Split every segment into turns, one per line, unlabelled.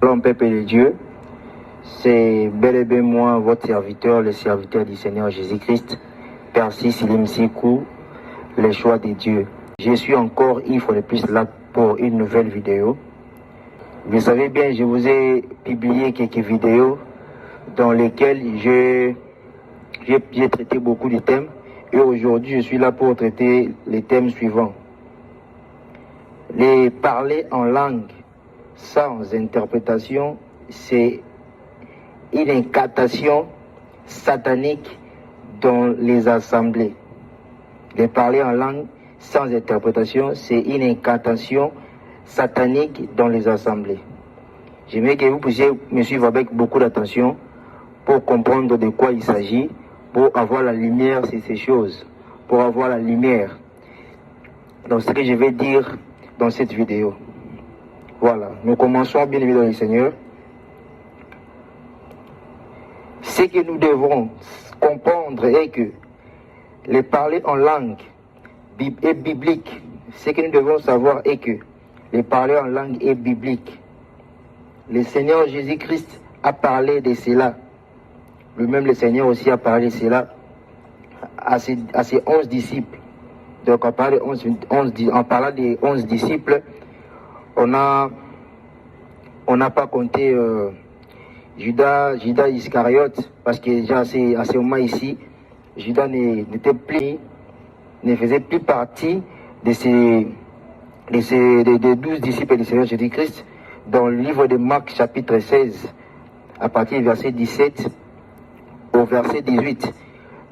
Shalom, peuple de Dieu. C'est bel et bien moi, votre serviteur, le serviteur du Seigneur Jésus-Christ, Père Silim Sikou, les choix de Dieu. Je suis encore une fois de plus là pour une nouvelle vidéo. Vous savez bien, je vous ai publié quelques vidéos dans lesquelles j'ai traité beaucoup de thèmes. Et aujourd'hui, je suis là pour traiter les thèmes suivants. Les parler en langue sans interprétation, c'est une incantation satanique dans les assemblées. Les parler en langue sans interprétation, c'est une incantation satanique dans les assemblées. J'aimerais que vous puissiez me suivre avec beaucoup d'attention pour comprendre de quoi il s'agit, pour avoir la lumière sur ces choses, pour avoir la lumière dans ce que je vais dire dans cette vidéo. Voilà, nous commençons bien évidemment le Seigneur. Ce que nous devons comprendre est que les parler en langue est biblique. Ce que nous devons savoir est que les parler en langue est biblique. Le Seigneur Jésus-Christ a parlé de cela. Lui-même, le Seigneur aussi a parlé de cela à ses 11 disciples. Donc, en parlant des 11 disciples, on n'a pas compté Judas Iscariote, parce que déjà à ce moment ici, Judas ne faisait plus partie des 12 disciples du Seigneur Jésus-Christ. Dans le livre de Marc, chapitre 16, à partir du verset 17 au verset 18,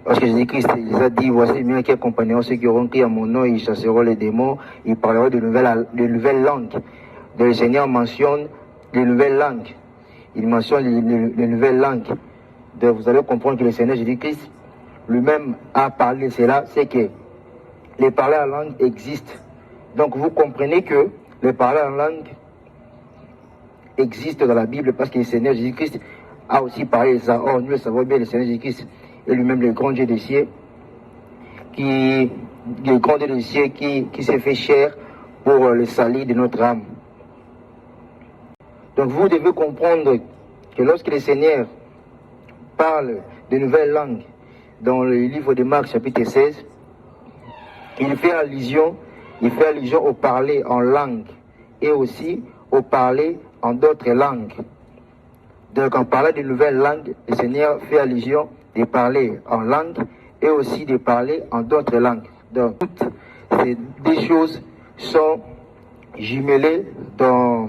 parce que Jésus-Christ les a dit, voici les miens qui accompagneront ceux qui auront crié à mon nom, ils chasseront les démons, ils parleront de nouvelles langues. Donc, le Seigneur mentionne les nouvelles langues. Il mentionne les nouvelles langues. Donc, vous allez comprendre que le Seigneur Jésus-Christ lui-même a parlé de cela, c'est que les parler en langue existent. Donc, vous comprenez que les parler en langue existent dans la Bible parce que le Seigneur Jésus-Christ a aussi parlé de ça. Or, nous le savons bien, le Seigneur Jésus-Christ est lui-même le grand Dieu des cieux, qui s'est fait chair pour le salut de notre âme. Donc vous devez comprendre que lorsque le Seigneur parle de nouvelles langues dans le livre de Marc chapitre 16, il fait allusion au parler en langue et aussi au parler en d'autres langues. Donc en parlant de nouvelles langues, le Seigneur fait allusion de parler en langue et aussi de parler en d'autres langues. Donc toutes ces deux choses sont jumelées dans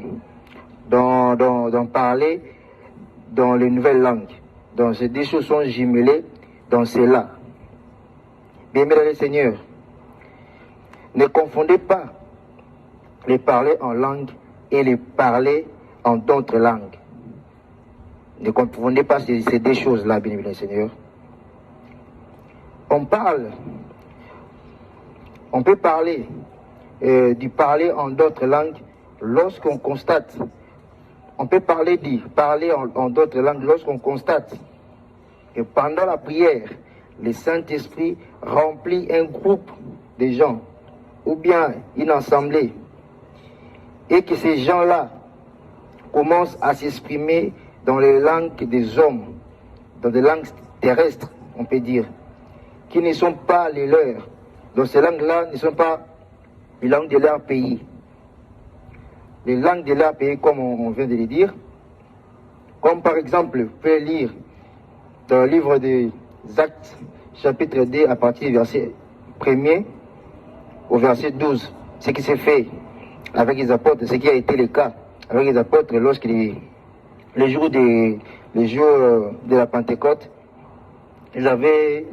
parler dans les nouvelles langues. Donc ces deux choses sont jumelées dans cela. Bien, mesdames et seigneurs, ne confondez pas les parler en langue et les parler en d'autres langues. Ne confondez pas ces deux choses-là, bien évidemment, Seigneur. On peut parler du parler en d'autres langues lorsqu'on constate. On peut parler du parler en d'autres langues lorsqu'on constate que pendant la prière, le Saint-Esprit remplit un groupe de gens ou bien une assemblée et que ces gens-là commencent à s'exprimer dans les langues des hommes, dans des langues terrestres, on peut dire, qui ne sont pas les leurs. Donc ces langues-là ne sont pas les langues de leur pays. Les langues de leur pays, comme on vient de le dire, comme par exemple, vous pouvez lire dans le livre des Actes, chapitre 2, à partir du verset 1er au verset 12, ce qui s'est fait avec les apôtres, ce qui a été le cas avec les apôtres lorsque les jours de la Pentecôte, ils avaient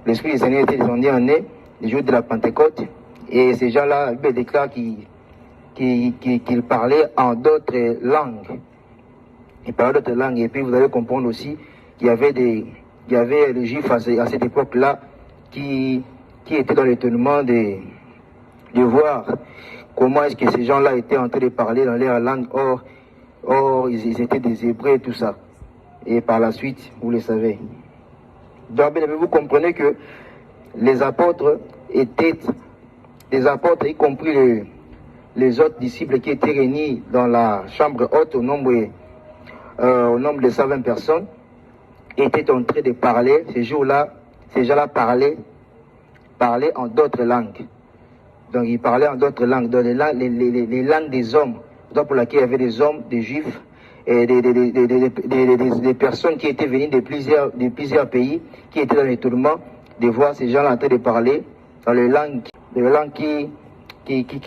l'Esprit du Seigneur était descendu en eux, les jours de la Pentecôte, et ces gens-là, ils déclarent qu'ils parlaient en d'autres langues. Ils parlaient d'autres langues, et puis vous allez comprendre aussi qu'il y avait les Juifs à cette époque-là qui étaient dans l'étonnement de voir comment est-ce que ces gens-là étaient en train de parler dans leur langue. Or, ils étaient des Hébreux et tout ça. Et par la suite, vous le savez. Donc, vous comprenez que les apôtres étaient des apôtres, y compris les autres disciples qui étaient réunis dans la chambre haute au nombre au nombre de 120 personnes, étaient en train de parler, ces gens-là parlaient en d'autres langues. Donc ils parlaient en d'autres langues, dans les langues des hommes, donc pour laquelle il y avait des hommes, des juifs, et des personnes qui étaient venues de plusieurs pays, qui étaient dans l'étonnement de voir ces gens-là en train de parler dans les langues qui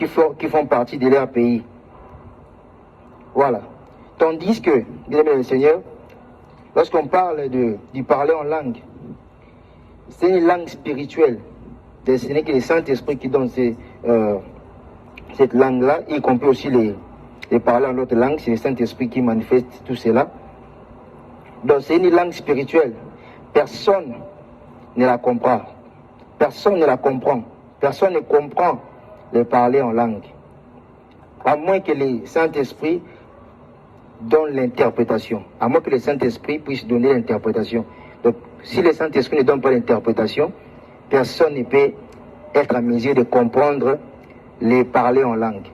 font partie de leur pays. Voilà. Tandis que, bien aimé le Seigneur, lorsqu'on parle du parler en langue, c'est une langue spirituelle. Ce n'est que le Saint-Esprit qui donne cette langue-là, y compris aussi les parler en autre langue, c'est le Saint-Esprit qui manifeste tout cela. Donc c'est une langue spirituelle. Personne ne la comprend. Personne ne la comprend. Personne ne comprend le parler en langue. À moins que le Saint-Esprit donne l'interprétation. À moins que le Saint-Esprit puisse donner l'interprétation. Donc si le Saint-Esprit ne donne pas l'interprétation, personne ne peut être en mesure de comprendre les parler en langue.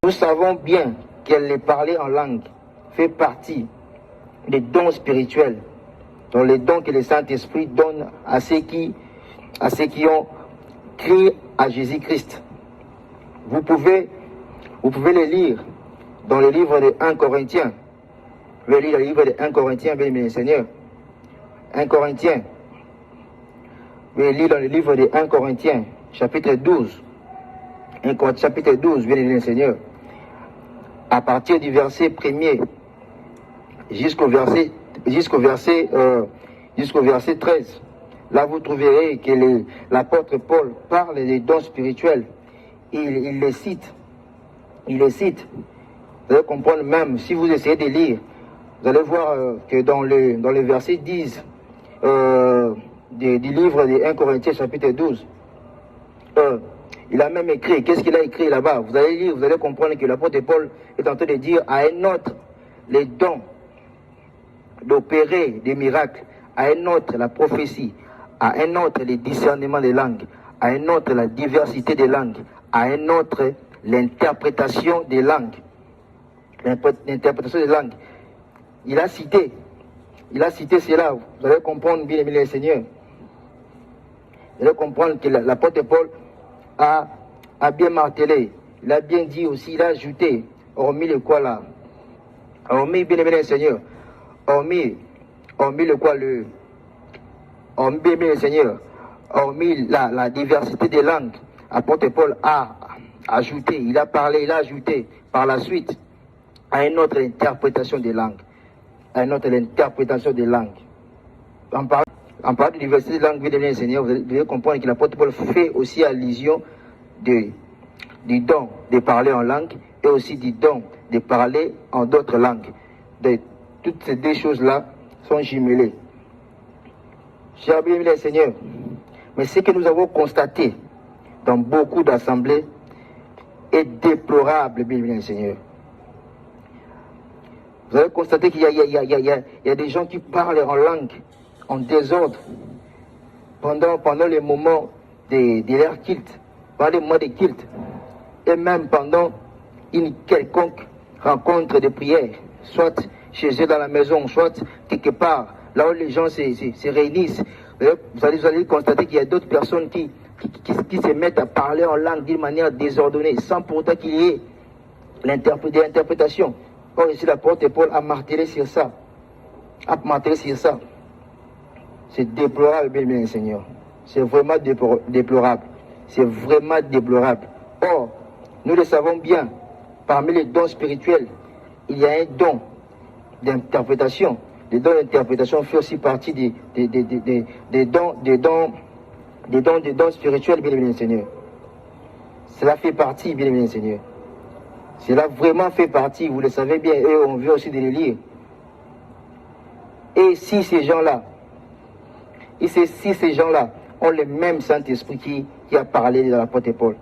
Nous savons bien que le parler en langue fait partie des dons spirituels, dans les dons que le Saint-Esprit donne à ceux qui ont cru à Jésus-Christ. Vous pouvez le lire dans le livre de 1 Corinthiens. Vous pouvez lire le livre de 1 Corinthiens, bien aimé Seigneur. 1 Corinthiens. Vous pouvez lire dans le livre de 1 Corinthiens, chapitre 12. Chapitre 12, bien aimé Seigneur. À partir du verset 1er jusqu'au verset 13. Là, vous trouverez que l'apôtre Paul parle des dons spirituels. Il les cite. Il les cite. Vous allez comprendre même, si vous essayez de lire, vous allez voir que dans le verset 10 du livre de 1 Corinthiens chapitre 12, il a même écrit, qu'est-ce qu'il a écrit là-bas? Vous allez lire, vous allez comprendre que l'apôtre Paul est en train de dire à un autre les dons d'opérer des miracles, à un autre la prophétie, à un autre le discernement des langues, à un autre la diversité des langues, à un autre l'interprétation des langues. L'interprétation des langues. Il a cité cela, vous allez comprendre, bien aimé le Seigneur. Vous allez comprendre que l'apôtre Paul a bien martelé, il a bien dit aussi, il a ajouté, hormis le quoi là, hormis, bien aimé le Seigneur, hormis le quoi hormis, bien aimé le Seigneur, hormis la diversité des langues, l'apôtre Paul a ajouté, il a parlé, il a ajouté par la suite à une autre interprétation des langues, à une autre interprétation des langues. En parlant de diversité de langue, bien aimé le Seigneur, vous devez comprendre que l'apôtre Paul fait aussi allusion du don de parler en langue et aussi du don de parler en d'autres langues. Toutes ces deux choses-là sont jumelées. Cher bien aimé le Seigneur, mais ce que nous avons constaté dans beaucoup d'assemblées est déplorable, bien aimé le Seigneur. Vous avez constaté qu'il y a des gens qui parlent en langue, en désordre, pendant les moments de leur culte, pendant les mois de culte, et même pendant une quelconque rencontre de prière, soit chez eux dans la maison, soit quelque part, là où les gens se réunissent. Vous allez constater qu'il y a d'autres personnes qui se mettent à parler en langue d'une manière désordonnée, sans pourtant qu'il y ait l'interprétation. Or, ici, l'apôtre Paul a martelé sur ça. C'est déplorable, bien aimé Seigneur. C'est vraiment déplorable. C'est vraiment déplorable. Or, nous le savons bien, parmi les dons spirituels, il y a un don d'interprétation. Les dons d'interprétation font aussi partie des dons spirituels, bien aimé Seigneur. Cela fait partie, bien aimé Seigneur. Cela vraiment fait partie, vous le savez bien, et on veut aussi de les lire. Et si ces gens-là ont le même Saint-Esprit qui a parlé de l'apôtre Paul,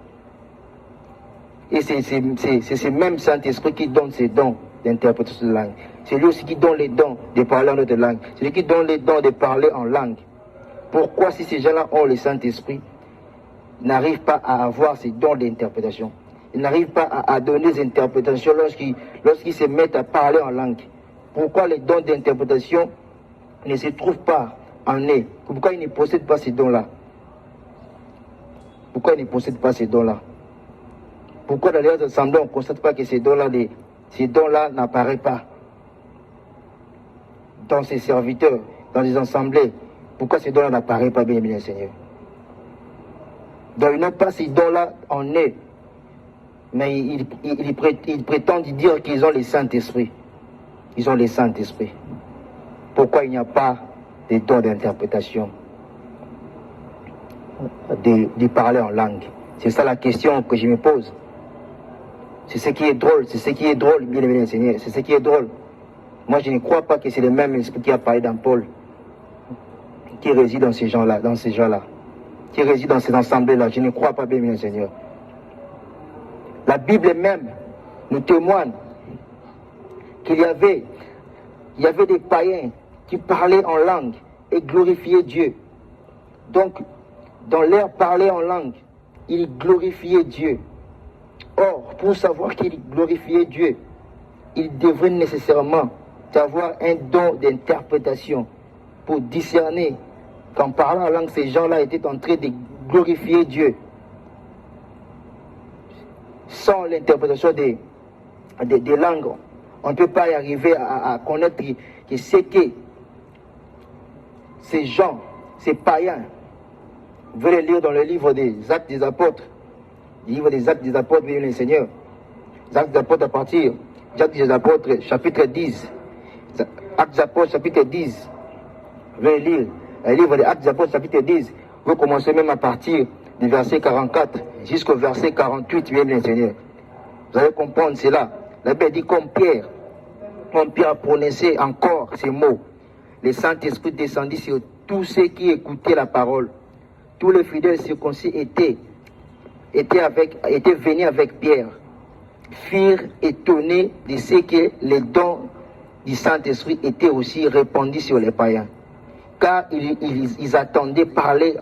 et c'est ce même Saint-Esprit qui donne ces dons d'interprétation de langue. C'est lui aussi qui donne les dons de parler en autre langue. C'est lui qui donne les dons de parler en langue. Pourquoi, si ces gens-là ont le Saint-Esprit, ils n'arrivent pas à avoir ces dons d'interprétation? Ils n'arrivent pas à donner des interprétations lorsqu'ils se mettent à parler en langue. pourquoi les dons d'interprétation ne se trouvent pas en eux? Pourquoi ils ne possèdent pas ces dons-là? Pourquoi ils ne possèdent pas ces dons-là? Pourquoi dans les assemblées, on ne constate pas que ces dons-là n'apparaissent pas dans ces serviteurs, dans les assemblées? Pourquoi ces dons-là n'apparaissent pas, bien aimé Seigneur? Donc ils n'ont pas ces dons-là en eux, mais ils prétendent dire qu'ils ont le Saint-Esprit. Ils ont le Saint-Esprit. Pourquoi il n'y a pas de dons d'interprétation, de parler en langue? C'est ça la question que je me pose. C'est ce qui est drôle, bien aimé Seigneur, c'est ce qui est drôle. Moi, je ne crois pas que c'est le même esprit qui a parlé dans Paul, qui réside dans ces gens-là, qui réside dans ces assemblées-là. Je ne crois pas, bien aimé Seigneur. La Bible même nous témoigne qu'il y avait des païens qui parlaient en langue et glorifiaient Dieu. Donc, dans leur parler en langue, ils glorifiaient Dieu. Or, pour savoir qu'ils glorifiaient Dieu, ils devraient nécessairement avoir un don d'interprétation pour discerner qu'en parlant en langue, ces gens-là étaient en train de glorifier Dieu. Sans l'interprétation des langues, on ne peut pas y arriver à connaître que c'est que ces gens, ces païens, vous pouvez le lire dans le livre des Actes des Apôtres. Le livre des Actes des Apôtres, bien le Seigneur. Les Actes des Apôtres à partir d'Actes des Apôtres, chapitre 10. Actes des Apôtres, chapitre 10. Vous pouvez lire le livre des Actes des Apôtres, chapitre 10. Vous commencez même à partir du verset 44 jusqu'au verset 48, bien le Seigneur. Vous allez comprendre cela. La Bible dit comme Pierre prononçait encore ces mots. Le Saint-Esprit descendit sur tous ceux qui écoutaient la parole. Tous les fidèles circoncis étaient venus avec Pierre, firent étonnés de ce que les dons du Saint-Esprit étaient aussi répandus sur les païens. Car ils attendaient parler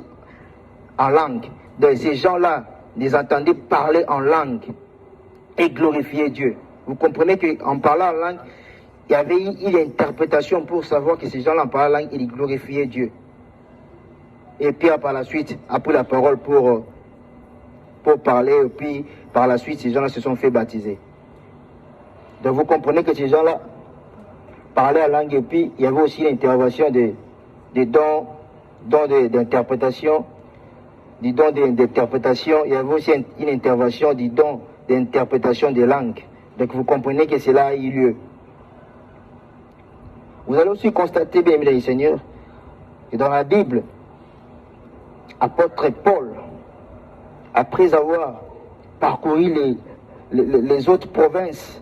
en langue. Donc ces gens-là, ils attendaient parler en langue et glorifier Dieu. Vous comprenez qu'en parlant en langue, il y avait une interprétation pour savoir que ces gens-là, en parlant en langue, ils glorifiaient Dieu. Et Pierre, par la suite, a pris la parole pour parler, et puis par la suite, ces gens-là se sont fait baptiser. Donc vous comprenez que ces gens-là parlaient en langue, et puis il y avait aussi l'intervention des dons d'interprétation, il y avait aussi une intervention du don d'interprétation des langues. Donc vous comprenez que cela a eu lieu. Vous allez aussi constater, bien aimé Seigneur, que dans la Bible, apôtre Paul, après avoir parcouru les autres provinces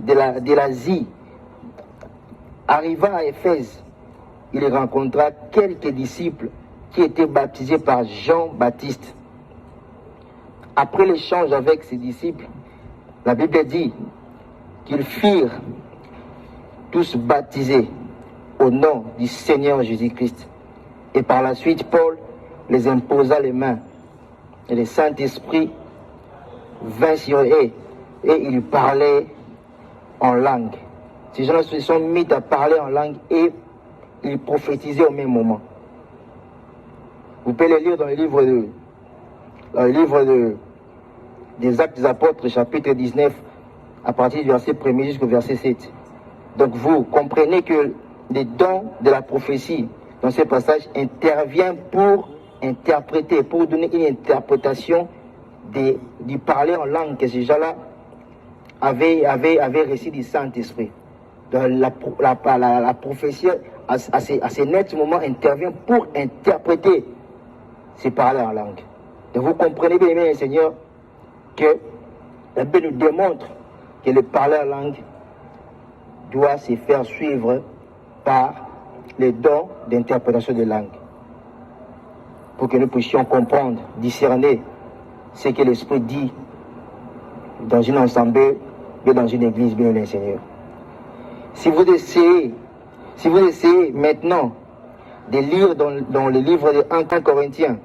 de l'Asie, arriva à Éphèse, il rencontra quelques disciples qui étaient baptisés par Jean-Baptiste. Après l'échange avec ses disciples, la Bible dit qu'ils furent tous baptisés au nom du Seigneur Jésus-Christ. Et par la suite, Paul les imposa les mains. Et le Saint-Esprit vint sur eux et ils parlaient en langue. Ces gens-là se sont mis à parler en langue et ils prophétisaient au même moment. Vous pouvez le lire dans le livre des Actes des Apôtres, chapitre 19, à partir du verset 1er jusqu'au verset 7. Donc vous comprenez que les dons de la prophétie, dans ce passage, interviennent pour interpréter, pour donner une interprétation du parler en langue que ces gens-là avaient reçu du Saint-Esprit. La prophétie, à ces nets moments, intervient pour interpréter ces parler en langue. Donc vous comprenez bien, aimé Seigneur, que la Bible nous démontre que le parler en langue doit se faire suivre par les dons d'interprétation de langue, pour que nous puissions comprendre, discerner ce que l'Esprit dit dans une assemblée, mais dans une église, bien le Seigneur. Si vous essayez maintenant de lire dans le livre de 1 Corinthiens,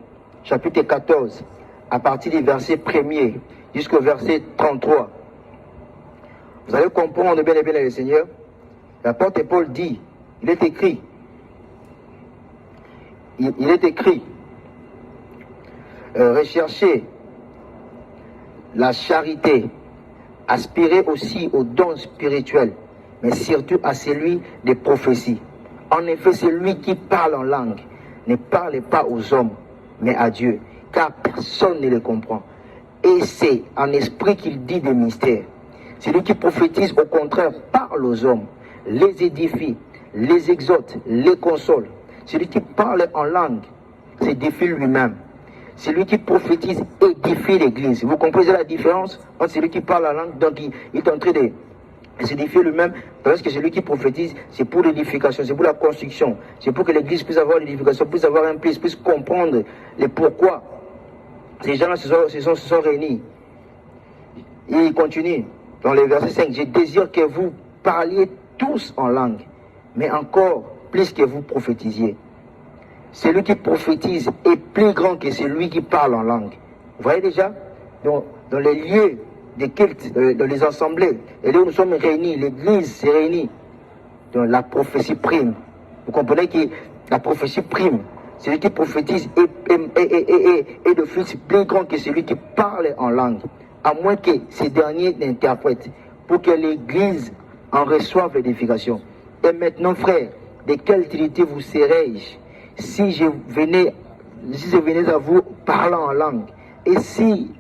chapitre 14, à partir du verset 1er jusqu'au verset 33, vous allez comprendre bien le Seigneur L'apôtre Paul dit, il est écrit, il est écrit, recherchez la charité, aspirez aussi aux dons spirituels, mais surtout à celui des prophéties. En effet, celui qui parle en langue ne parle pas aux hommes, mais à Dieu, car personne ne le comprend. Et c'est en esprit qu'il dit des mystères. Celui qui prophétise, au contraire, parle aux hommes, les édifie, les exhorte, les console. Celui qui parle en langue s'édifie lui-même. Celui qui prophétise édifie l'Église. Vous comprenez la différence entre celui qui parle en langue, donc il est en train de s'édifier lui-même, parce que celui qui prophétise, c'est pour l'édification, c'est pour la construction, c'est pour que l'Église puisse avoir l'édification, puisse avoir un plus, puisse comprendre le pourquoi ces gens-là se sont réunis. Et il continue dans le verset 5, je désire que vous parliez tous en langue, mais encore plus que vous prophétisiez. Celui qui prophétise est plus grand que celui qui parle en langue. Vous voyez déjà, dans les lieux des cultes, dans les assemblées, et là où nous sommes réunis, l'Église s'est réunie, donc la prophétie prime. Vous comprenez que la prophétie prime. Celui qui prophétise est de plus grand que celui qui parle en langue, à moins que ces derniers n'interprètent, pour que l'Église en reçoive l'édification. Et maintenant, frères, de quelle utilité vous serais-je si je venais à vous parlant en langue, et si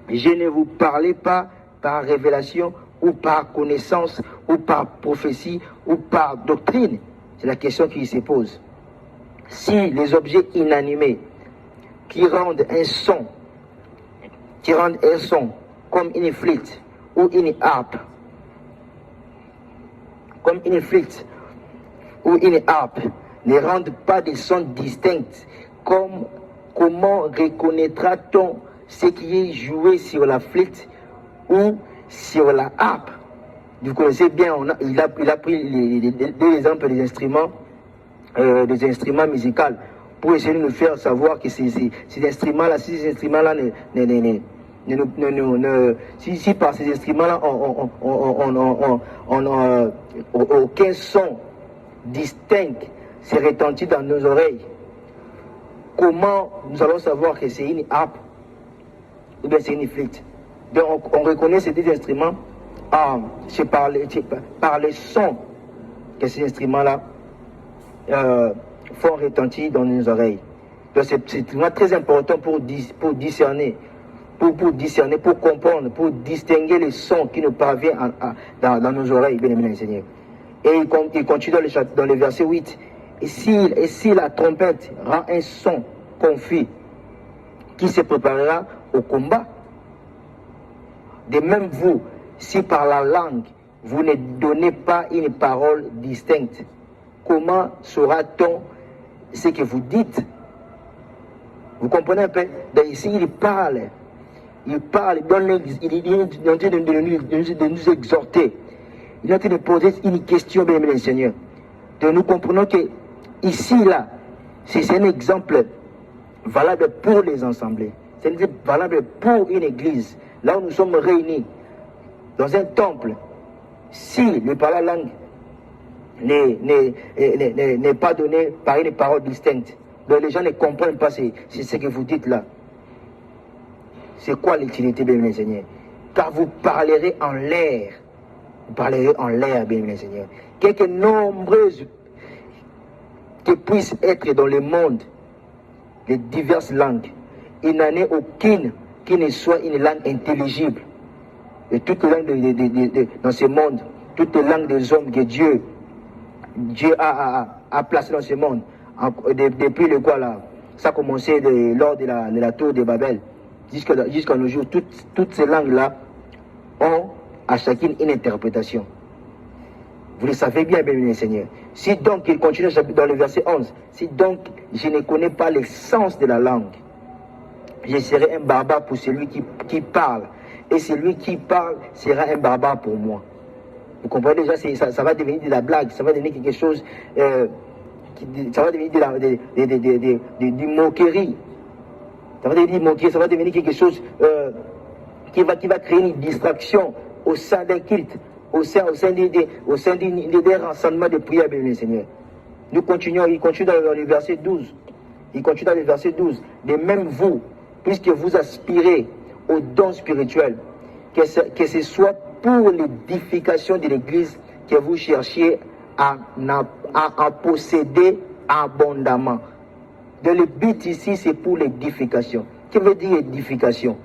je ne vous parlais pas par révélation, ou par connaissance, ou par prophétie, ou par doctrine? C'est la question qui se pose. Si les objets inanimés qui rendent un son comme une flûte ou une harpe, ne rendent pas de sons distincts, comment reconnaîtra-t-on ce qui est joué sur la flûte ou sur la harpe? Vous connaissez bien, il a pris deux exemples des instruments musicaux pour essayer de nous faire savoir que ces instruments-là, si par ces instruments-là, on n'a aucun son distinct se retentit dans nos oreilles, comment nous allons savoir que c'est une harpe ou bien c'est une flûte? Donc on reconnaît ces deux instruments par le son que ces instruments-là font retentir dans nos oreilles. Donc c'est vraiment très important pour discerner, pour comprendre, pour distinguer les sons qui nous parviennent dans nos oreilles, bien aimé Seigneur. Et il continue dans le verset 8. Et si la trompette rend un son confus, qui se préparera au combat? De même vous, si par la langue vous ne donnez pas une parole distincte, comment saura-t-on ce que vous dites? Vous comprenez un peu? Donc ici il parle, il est en train de nous exhorter, il est en train de poser une question, bien aimé Seigneur. Donc nous comprenons que ici, là, c'est un exemple valable pour les assemblées. C'est un exemple valable pour une église. Là où nous sommes réunis, dans un temple, si le parler la langue n'est pas donné par une parole distincte, donc les gens ne comprennent pas ce que vous dites là. C'est quoi l'utilité, bien-aimé Seigneur? Car vous parlerez en l'air. Vous parlerez en l'air, bien-aimé Seigneur. Quelques nombreuses que puissent être dans le monde les diverses langues, il n'en est aucune qui ne soit une langue intelligible. Et toutes les langues dans ce monde, toutes les langues des hommes que Dieu a placées dans ce monde, depuis le quoi là, ça a commencé lors de la tour de Babel, jusqu'à nos jours, toutes ces langues-là ont à chacune une interprétation. Vous le savez bien, bien Seigneur. Si donc, il continue dans le verset 11, si donc je ne connais pas le sens de la langue, je serai un barbare pour celui qui parle, et celui qui parle sera un barbare pour moi. Vous comprenez déjà, ça va devenir de la blague, ça va devenir quelque chose, ça va devenir de moquerie. Ça va devenir moquerie, ça va devenir quelque chose qui va créer une distraction au sein d'un culte. au sein des rassemblements de prière, bien Seigneur. Nous continuons, il continue dans le verset 12. Il continue dans le verset 12. De même vous, puisque vous aspirez aux dons spirituels, que ce soit pour l'édification de l'Église que vous cherchiez à posséder abondamment. Donc le but ici, c'est pour l'édification. Que veut dire édification?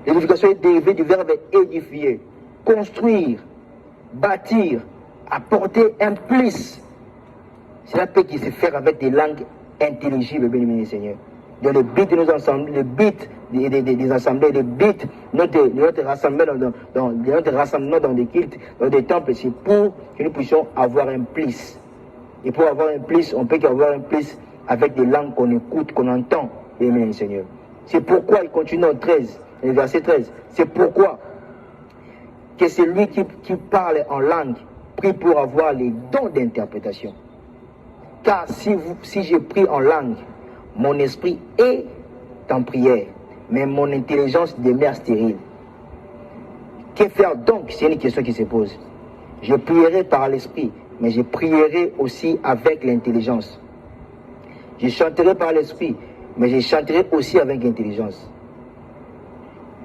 L'édification est dérivée du verbe édifier, construire, bâtir, apporter un plus. Cela peut se faire avec des langues intelligibles, bien-aimés Seigneur. Donc le but de nos assemblées, le but des assemblées, le but de notre rassemblement dans des cultes, dans des temples, c'est pour que nous puissions avoir un plus. Et pour avoir un plus, on peut avoir un plus avec des langues qu'on écoute, qu'on entend, bien-aimés Seigneur. C'est pourquoi il continue en 13, le verset 13. C'est pourquoi que celui qui parle en langue prie pour avoir les dons d'interprétation. Car si je prie en langue, mon esprit est en prière, mais mon intelligence demeure stérile. Que faire donc? C'est une question qui se pose. Je prierai par l'esprit, mais je prierai aussi avec l'intelligence. Je chanterai par l'esprit, mais je chanterai aussi avec l'intelligence.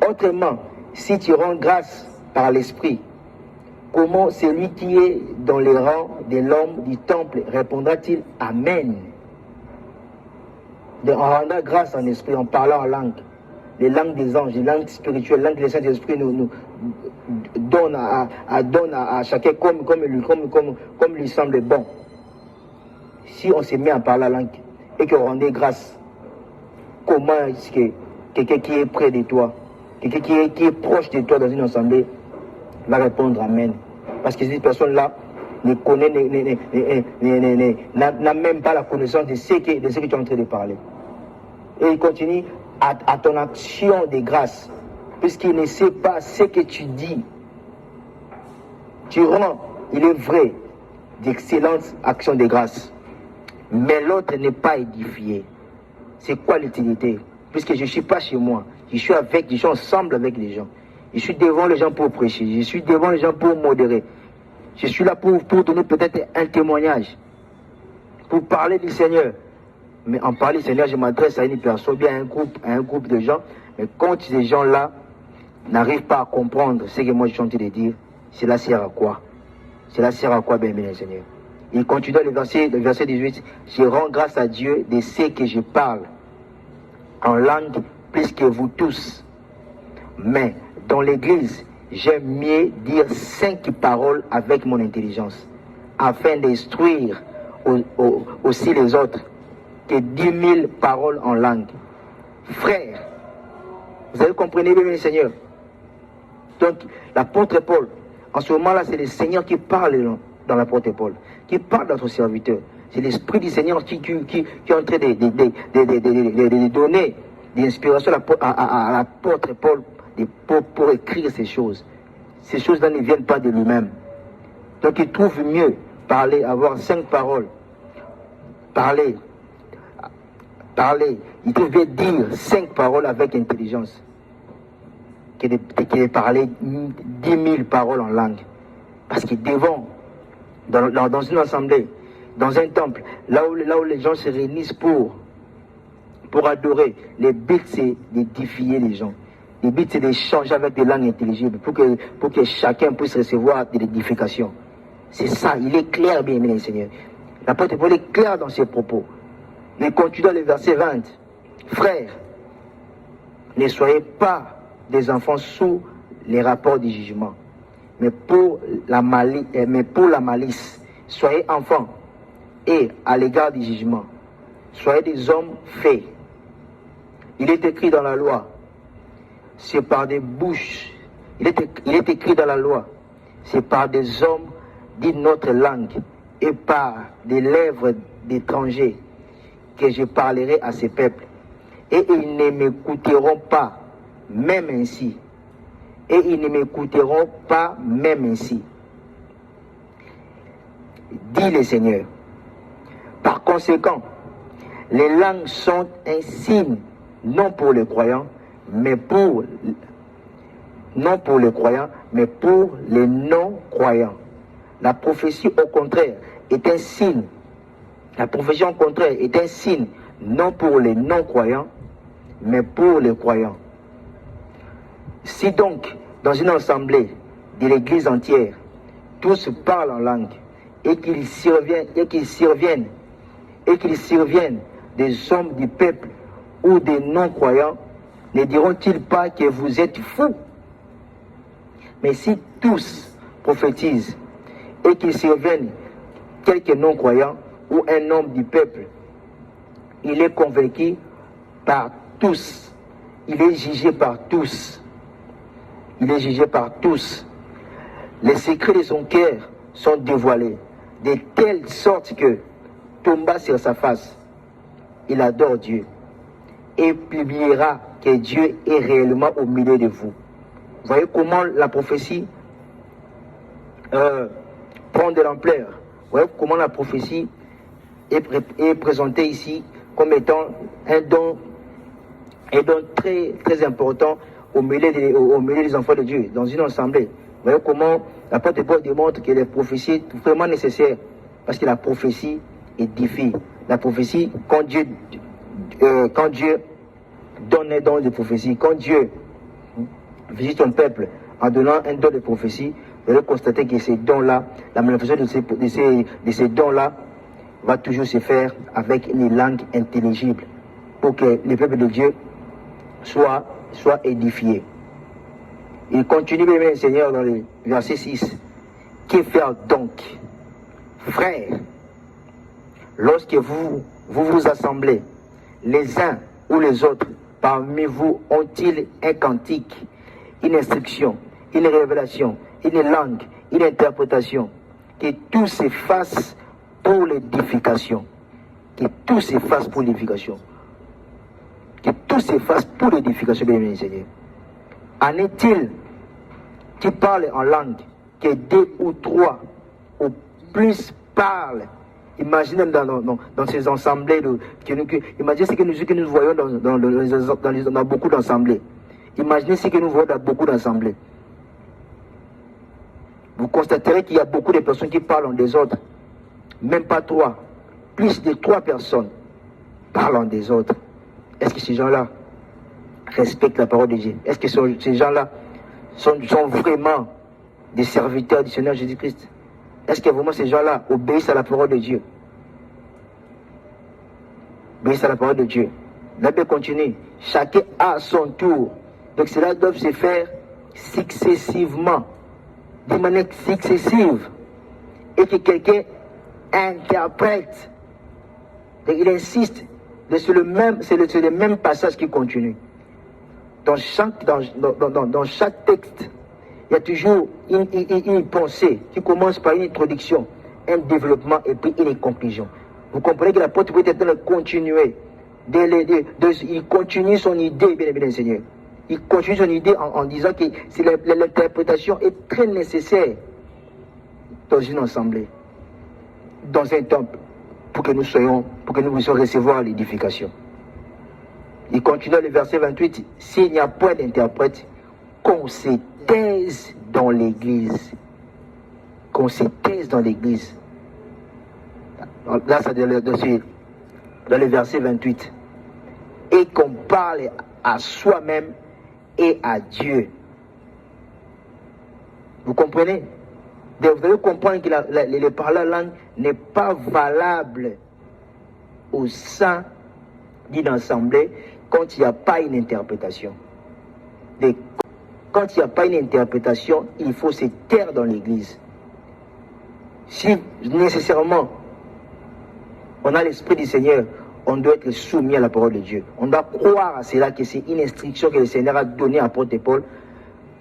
Autrement, si tu rends grâce par l'esprit, comment celui qui est dans les rangs de l'homme du temple répondra-t-il Amen? En rendant grâce en esprit, en parlant en langue, les langues des anges, les langues spirituelles, les langues que le Saint-Esprit nous donne à chacun comme lui semble bon. Si on se met à parler la langue et qu'on rendait grâce, comment est-ce que quelqu'un qui est près de toi, quelqu'un qui est proche de toi dans une assemblée, va répondre Amen? Parce que cette personne-là ne connaît, n'a même pas la connaissance de ce que tu es en train de parler. Et il continue à ton action de grâce, puisqu'il ne sait pas ce que tu dis. Tu rends, il est vrai, d'excellentes actions de grâce. Mais l'autre n'est pas édifié. C'est quoi l'utilité? Puisque je ne suis pas chez moi, je suis ensemble avec les gens. Je suis devant les gens pour prêcher, je suis devant les gens pour modérer. Je suis là pour donner peut-être un témoignage, pour parler du Seigneur. Mais en parler du Seigneur, je m'adresse à une personne, bien à un groupe de gens. Mais quand ces gens-là n'arrivent pas à comprendre ce que moi je suis en train de dire, cela sert à quoi? Cela sert à quoi, bien aimé Seigneur? Il continue le verset 18. Je rends grâce à Dieu de ce que je parle en langue plus que vous tous. Mais dans l'église, j'aime mieux dire 5 paroles avec mon intelligence, afin d'instruire aussi les autres, que 10 000 paroles en langue. Frères, vous avez compris, bien Seigneur? Donc, l'apôtre Paul, en ce moment-là, c'est le Seigneur qui parle dans l'apôtre Paul, qui parle dans son serviteur. C'est l'Esprit du Seigneur qui est en train de donner des inspirations à l'apôtre Paul pour écrire ces choses. Ces choses-là ne viennent pas de lui-même. Donc il trouve mieux parler, avoir 5 paroles. Parler. Il trouve mieux dire 5 paroles avec intelligence que de parler 10 000 paroles en langue. Parce que devant, dans une assemblée, dans un temple, là où les gens se réunissent pour adorer, le but c'est d'édifier les gens. Le but c'est d'échanger avec des langues intelligibles pour que chacun puisse recevoir de l'édification. C'est ça, il est clair, bien aimé Seigneur. L'apôtre Paul est clair dans ses propos. Il continue dans le verset 20. Frères, ne soyez pas des enfants sous les rapports du jugement, mais pour la malice, soyez enfants, et à l'égard du jugement, soyez des hommes faits. Il est écrit dans la loi, c'est par des bouches, il est écrit dans la loi, c'est par des hommes d'une autre langue et par des lèvres d'étrangers que je parlerai à ces peuples. Et ils ne m'écouteront pas, même ainsi. Et ils ne m'écouteront pas, même ainsi. Dit le Seigneur. Par conséquent, les langues sont un signe, non pour les croyants, mais pour non pour les croyants, mais pour les non-croyants. La prophétie, au contraire, est un signe. La prophétie, au contraire, est un signe, non pour les non-croyants, mais pour les croyants. Si donc, dans une assemblée de l'Église entière, tous parlent en langue, et qu'ils surviennent des hommes du peuple ou des non-croyants, ne diront-ils pas que vous êtes fous? Mais si tous prophétisent et qu'ils surviennent quelques non-croyants ou un homme du peuple, il est convaincu par tous, il est jugé par tous. Il est jugé par tous. Les secrets de son cœur sont dévoilés, de telle sorte que, tombant sur sa face, il adore Dieu et publiera que Dieu est réellement au milieu de vous. Vous voyez comment la prophétie prend de l'ampleur. Vous voyez comment la prophétie est présentée ici comme étant un don très, très important au milieu des enfants de Dieu, dans une assemblée. Vous voyez comment l'apôtre Paul démontre que les prophéties sont vraiment nécessaires, parce que la prophétie édifie. La prophétie, quand Dieu donne un don de prophétie, quand Dieu visite son peuple en donnant un don de prophétie, vous allez constater que ces dons-là, la manifestation de ces dons-là va toujours se faire avec une langue intelligible pour que le peuple de Dieu soit édifié. Il continue, bien Seigneur, dans le verset 6. Que faire donc, frères, lorsque vous assemblez, les uns ou les autres parmi vous ont-ils un cantique, une instruction, une révélation, une langue, une interprétation? Que tout se fasse pour l'édification. Que tout se fasse pour l'édification. Que tout se fasse pour l'édification, bien Seigneur. En est-il qui parle en langue, que 2 ou 3 ou plus parlent? Imaginez dans ces assemblées, imaginez ce que nous voyons dans beaucoup d'assemblées. Imaginez ce que nous voyons dans beaucoup d'assemblées. Vous constaterez qu'il y a beaucoup de personnes qui parlent en désordre. Même pas 3. Plus de 3 personnes parlent en désordre. Est-ce que ces gens-là respectent la parole de Dieu? Est-ce que ces gens-là sont vraiment des serviteurs du Seigneur Jésus-Christ? Est-ce que vraiment ces gens-là obéissent à la parole de Dieu? Obéissent à la parole de Dieu. La Bible continue. Chacun à son tour. Donc cela doit se faire successivement, de manière successive. Et que quelqu'un interprète. Donc il insiste. C'est le même passage qui continue. Dans chaque texte, il y a toujours une pensée qui commence par une introduction, un développement et puis une conclusion. Vous comprenez que l'apôtre peut être continuer. Il continue son idée, bien Seigneur. Il continue son idée en disant que l'interprétation est très nécessaire dans une assemblée, dans un temple, pour que nous puissions recevoir l'édification. Il continue le verset 28. S'il n'y a point d'interprète, qu'on se taise dans l'église. Qu'on se taise dans l'église. Là, ça dans le verset 28. Et qu'on parle à soi-même et à Dieu. Vous comprenez? Donc, vous devez comprendre que le parler en langue n'est pas valable au sein d'une assemblée quand il n'y a pas une interprétation. Et quand il n'y a pas une interprétation, il faut se taire dans l'église. Si nécessairement on a l'esprit du Seigneur, on doit être soumis à la parole de Dieu. On doit croire à cela, que c'est une instruction que le Seigneur a donnée à l'apôtre Paul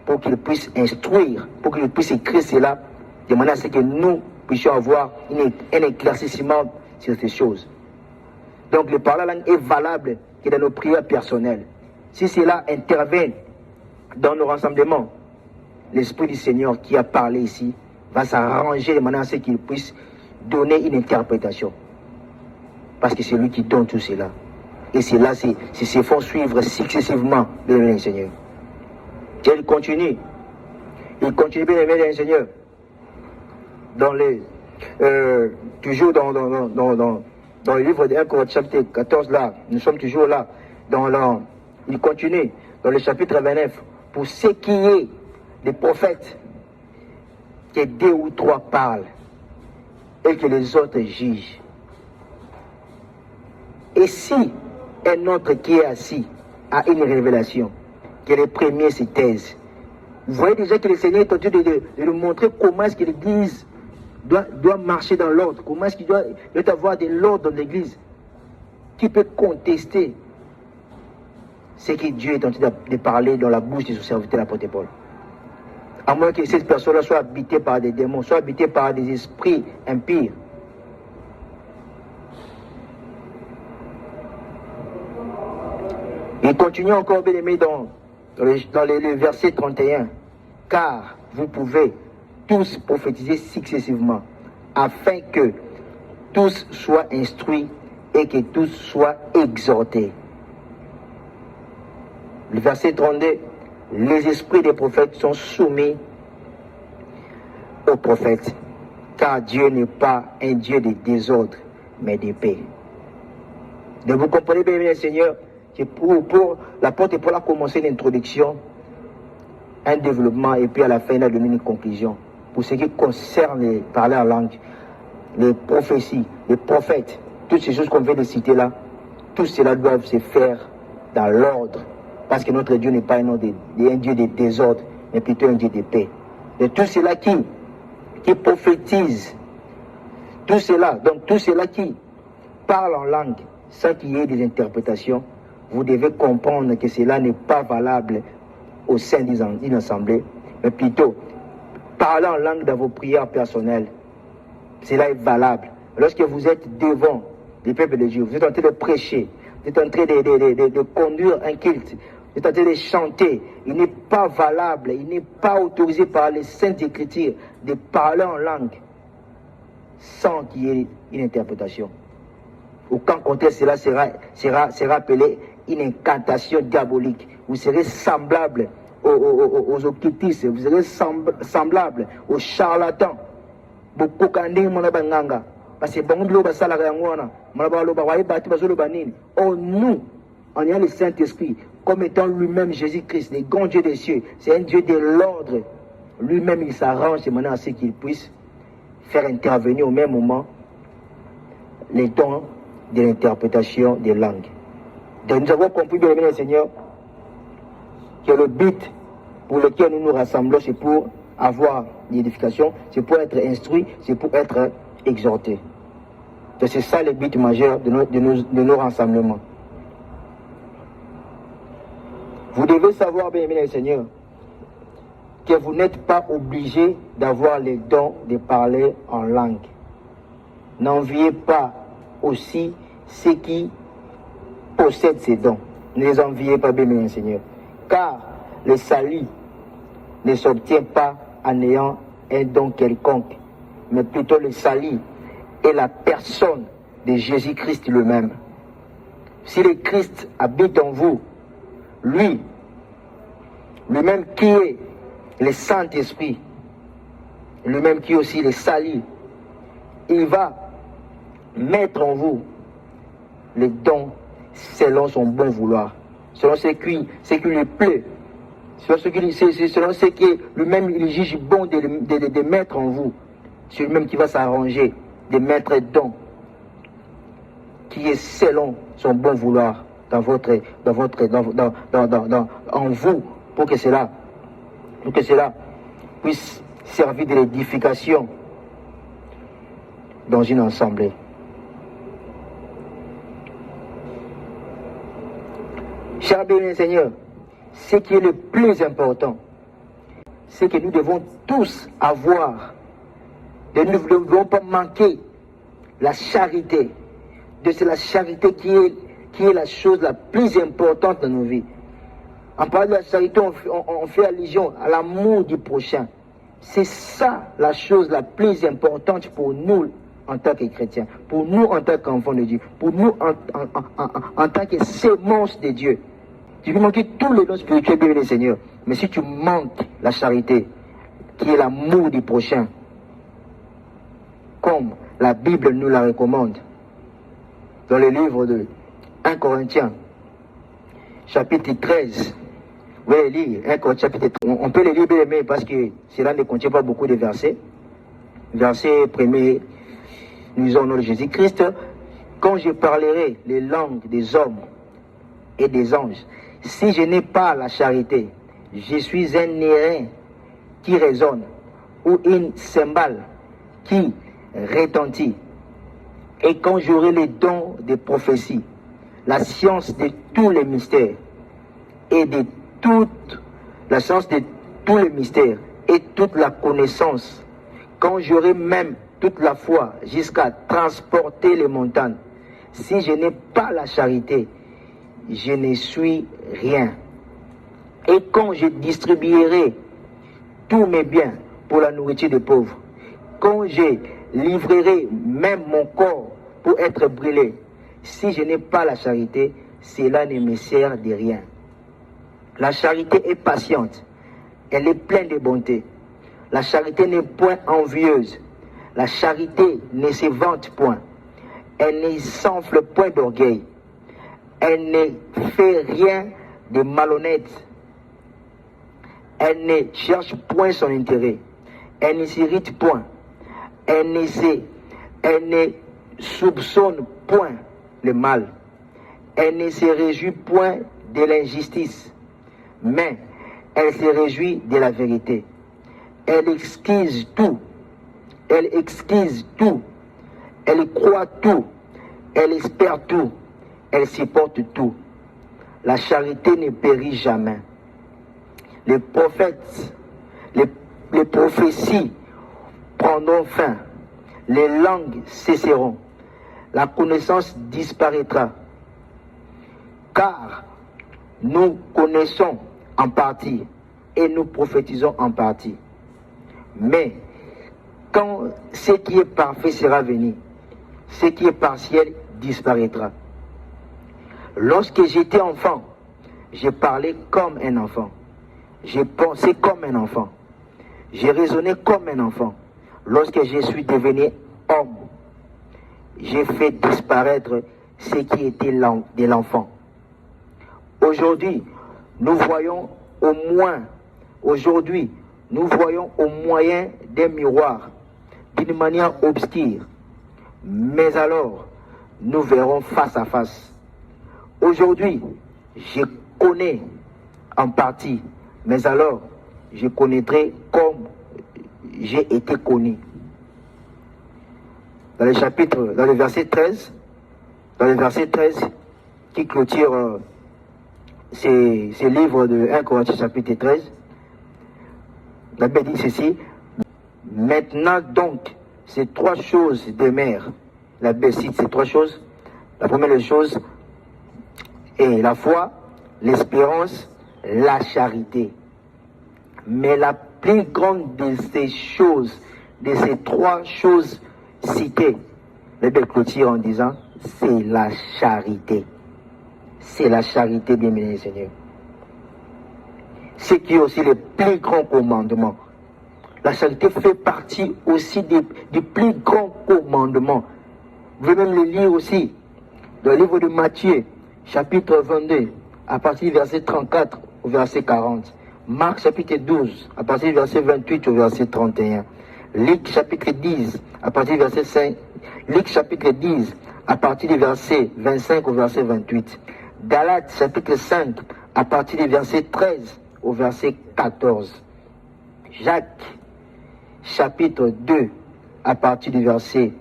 pour qu'il puisse instruire, pour qu'il puisse écrire cela, de manière à ce que nous puissions avoir un éclaircissement sur ces choses. Donc le parler en langue est valable que dans nos prières personnelles. Si cela intervient dans nos rassemblements, l'Esprit du Seigneur qui a parlé ici va s'arranger de manière à ce qu'il puisse donner une interprétation. Parce que c'est lui qui donne tout cela. Et c'est là, c'est se font suivre successivement le Seigneur. Et il continue, bien aimé le Seigneur, toujours dans le livre de 1 Corinthiens chapitre 14 là, nous sommes toujours là, il continue dans le chapitre 29, pour ce qui est des prophètes, que 2 ou 3 parlent et que les autres jugent. Et si un autre qui est assis a une révélation, que les premiers se taisent. Vous voyez déjà que le Seigneur est en train de nous montrer comment est-ce que l'Église doit marcher dans l'ordre, comment est-ce qu'il doit y avoir de l'ordre dans l'Église. Qui peut contester ce que Dieu est en train de parler dans la bouche de son serviteur, l'apôtre Paul? À moins que cette personne-là soit habitée par des démons, soit habitée par des esprits impurs. Il continue encore, bien aimé, dans le verset 31. Car vous pouvez tous prophétiser successivement, afin que tous soient instruits et que tous soient exhortés. Le verset 32. Les esprits des prophètes sont soumis aux prophètes, car Dieu n'est pas un Dieu de désordre, mais de paix. Donc vous comprenez bien, bien Seigneur, que pour l'apôtre Paul a commencé l'introduction, un développement, et puis à la fin il a donné une conclusion. Pour ce qui concerne les parler en langue, les prophéties, les prophètes, toutes ces choses qu'on vient de citer là, tout cela doit se faire dans l'ordre. Parce que notre Dieu n'est pas un Dieu de désordre, mais plutôt un Dieu de paix. Et tout cela qui prophétise, tout cela qui parle en langue, sans qu'il y ait des interprétations, vous devez comprendre que cela n'est pas valable au sein d'une assemblée, mais plutôt parler en langue dans vos prières personnelles. Cela est valable. Lorsque vous êtes devant le peuple de Dieu, vous êtes en train de prêcher, vous êtes en train de conduire un culte, vous êtes en train de chanter, il n'est pas valable, il n'est pas autorisé par les Saintes Écritures de parler en langue sans qu'il y ait une interprétation. Au contraire, cela sera appelé une incantation diabolique. Vous serez semblable aux occultistes, vous serez semblable aux charlatans. Parce que nous, on a le Saint-Esprit, comme étant lui-même Jésus-Christ, le grand Dieu des cieux. C'est un Dieu de l'ordre. Lui-même, il s'arrange de manière à ce qu'il puisse faire intervenir au même moment les dons de l'interprétation des langues. Donc nous avons compris, bien aimé le Seigneur, que le but pour lequel nous nous rassemblons, c'est pour avoir l'édification, c'est pour être instruit, c'est pour être exhorté. Donc c'est ça le but majeur de nos rassemblements. Vous devez savoir, bien aimé le Seigneur, que vous n'êtes pas obligé d'avoir les dons de parler en langue. N'enviez pas aussi ceux qui possèdent ces dons. Ne les enviez pas, bien aimé le Seigneur. Car le salut ne s'obtient pas en ayant un don quelconque, mais plutôt le salut est la personne de Jésus-Christ lui-même. Si le Christ habite en vous, lui-même qui est le Saint-Esprit, lui-même qui est aussi le salut, il va mettre en vous les dons selon son bon vouloir, selon ce qui lui plaît, selon ce qui lui-même il juge bon de mettre en vous. C'est lui-même qui va s'arranger de mettre un don qui est selon son bon vouloir en vous, pour que cela puisse servir de l'édification dans une assemblée. Cher bien Seigneur, ce qui est le plus important, c'est que nous devons tous avoir, nous ne devons pas manquer la charité. C'est la charité qui est la chose la plus importante dans nos vies. En parlant de la charité, on fait allusion à l'amour du prochain. C'est ça la chose la plus importante pour nous en tant que chrétiens, pour nous en tant qu'enfants de Dieu, pour nous en tant que sémence de Dieu. Tu peux manquer tous les dons spirituels, bien le Seigneur, Mais si tu manques la charité, qui est l'amour du prochain, comme la Bible nous la recommande, dans le livre de 1 Corinthiens, chapitre 13, vous pouvez lire, 1 Corinthiens, chapitre 13. On peut les lire bien aimé parce que cela ne contient pas beaucoup de versets. Verset 1er, nous avons au nom de Jésus-Christ, quand je parlerai les langues des hommes et des anges, si je n'ai pas la charité, je suis un airain qui résonne ou une cymbale qui retentit. Et quand j'aurai les dons de prophétie, la science de tous les mystères et de toute la science de tous les mystères et toute la connaissance, quand j'aurai même toute la foi jusqu'à transporter les montagnes, si je n'ai pas la charité, je ne suis rien. Et quand je distribuerai tous mes biens pour la nourriture des pauvres, quand je livrerai même mon corps pour être brûlé, si je n'ai pas la charité, cela ne me sert de rien. La charité est patiente, elle est pleine de bonté. La charité n'est point envieuse. La charité ne se vante point. Elle ne s'enfle point d'orgueil. Elle ne fait rien de malhonnête. Elle ne cherche point son intérêt. Elle ne s'irrite point. Elle ne soupçonne point le mal. Elle ne se réjouit point de l'injustice, mais elle se réjouit de la vérité. Elle excuse tout. Elle excuse tout. Elle croit tout. Elle espère tout. Elle supporte tout. La charité ne périt jamais. Les prophètes, les prophéties prendront fin. Les langues cesseront. La connaissance disparaîtra. Car nous connaissons en partie et nous prophétisons en partie. Mais quand ce qui est parfait sera venu, ce qui est partiel disparaîtra. Lorsque j'étais enfant, je parlais comme un enfant. J'ai pensé comme un enfant. J'ai raisonné comme un enfant. Lorsque je suis devenu homme, j'ai fait disparaître ce qui était de l'enfant. Aujourd'hui, nous voyons au moyen d'un miroir, d'une manière obscure. Mais alors, nous verrons face à face. Aujourd'hui, je connais en partie, mais alors, je connaîtrai comme j'ai été connu. Dans le verset 13, qui clôture ces livres de 1 Corinthiens chapitre 13, la Bible dit ceci: maintenant donc, ces trois choses demeurent. La Bible cite ces trois choses. La première chose est la foi, l'espérance, la charité. Mais la plus grande de ces choses, de ces trois choses citées, la Bible clôture en disant, c'est la charité. C'est la charité, bien-aimé Seigneur. C'est qui est aussi le plus grand commandement. La charité fait partie aussi du plus grand commandement. Vous pouvez même le lire aussi dans le livre de Matthieu, chapitre 22, à partir du verset 34 au verset 40. Marc, chapitre 12, à partir du verset 28 au verset 31. Luc, chapitre 10, à partir du verset 5. Luc, chapitre 10, à partir du verset 25 au verset 28. Galates, chapitre 5, à partir du verset 13 au verset 14. Jacques, chapitre 2, à partir du verset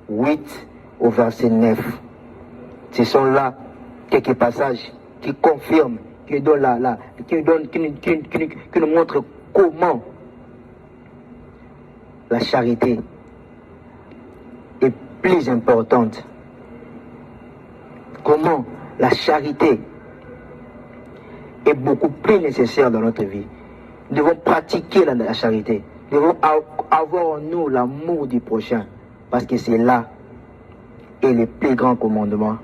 8 au verset 9. Ce sont là quelques passages qui confirment, qui nous montrent comment la charité est plus importante. Comment la charité est beaucoup plus nécessaire dans notre vie. Nous devons pratiquer la charité. Nous devons avoir en nous l'amour du prochain. Parce que c'est là et le plus grand commandement.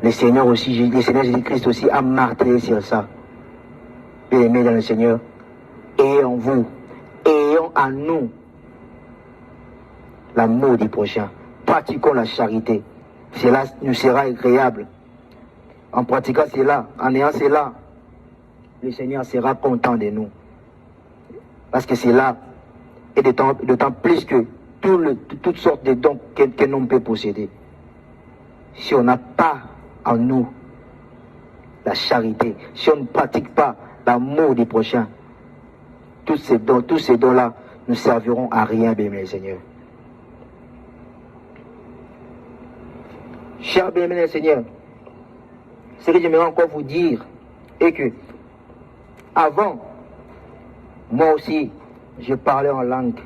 Le Seigneur Jésus-Christ aussi a martelé sur ça. Bien-aimés dans le Seigneur, ayons en vous, ayons en nous l'amour du prochain. Pratiquons la charité. Cela nous sera agréable. En pratiquant cela, en ayant cela, le Seigneur sera content de nous. Parce que c'est là, et d'autant plus que toutes sortes de dons qu'un homme peut posséder. Si on n'a pas en nous la charité, si on ne pratique pas l'amour du prochain, tous ces dons-là ne serviront à rien, bien-aimés Seigneur. Chers bien-aimés Seigneur, ce que j'aimerais encore vous dire est que avant, moi aussi, je parlais en langue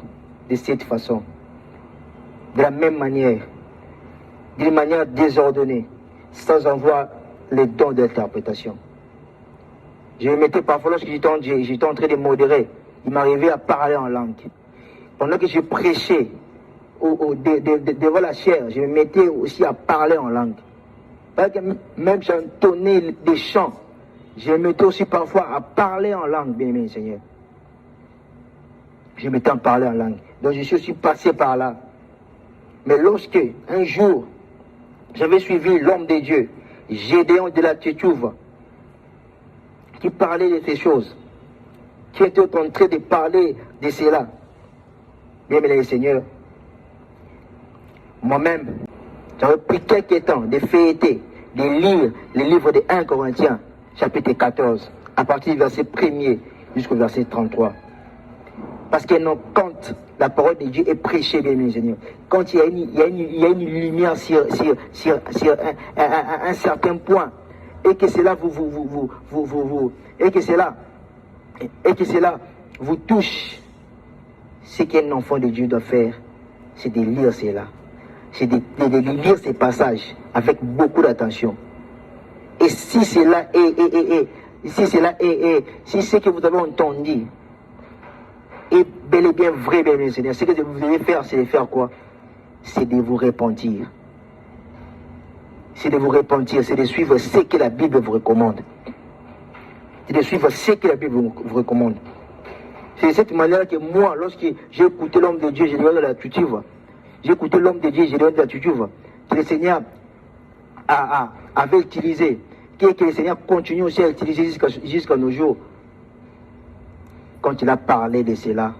de cette façon, de la même manière, d'une manière désordonnée, sans avoir les dons d'interprétation. Je me mettais parfois, lorsque j'étais en train de modérer, il m'arrivait à parler en langue. Pendant que je prêchais devant la chair, je me mettais aussi à parler en langue. Parce que même j'entonnais des chants, je me mettais aussi parfois à parler en langue, bien-aimé Seigneur. Je me mettais à parler en langue. Donc je suis aussi passé par là. Mais lorsque, un jour, j'avais suivi l'homme de Dieu, Gédéon de la Tchétchouva, qui parlait de ces choses, qui était en train de parler de cela. Bien-aimé Seigneur, moi-même, j'avais pris quelques temps de feuilleter, de lire les livres de 1 Corinthiens, chapitre 14, à partir du verset 1er jusqu'au verset 33. Parce que non, quand la parole de Dieu est prêchée, bien aimé Seigneur, quand il y a une lumière sur un certain point, et que cela vous touche, ce qu'un enfant de Dieu doit faire, c'est de lire cela. C'est de lire ces passages avec beaucoup d'attention. Et si cela si ce que vous avez entendu est bel et bien vrai, bien aimé Seigneur, ce que vous devez faire, c'est de faire quoi? C'est de vous repentir. C'est de vous repentir, c'est de suivre ce que la Bible vous recommande. C'est de suivre ce que la Bible vous recommande. C'est de cette manière que moi, lorsque j'ai écouté l'homme de Dieu, Gédéon de la Tchétchouva, j'ai écouté l'homme de Dieu, Gédéon de la Tchétchouva, que le Seigneur avait utilisé, que le Seigneur continue aussi à utiliser jusqu'à nos jours. Quand il a parlé de cela,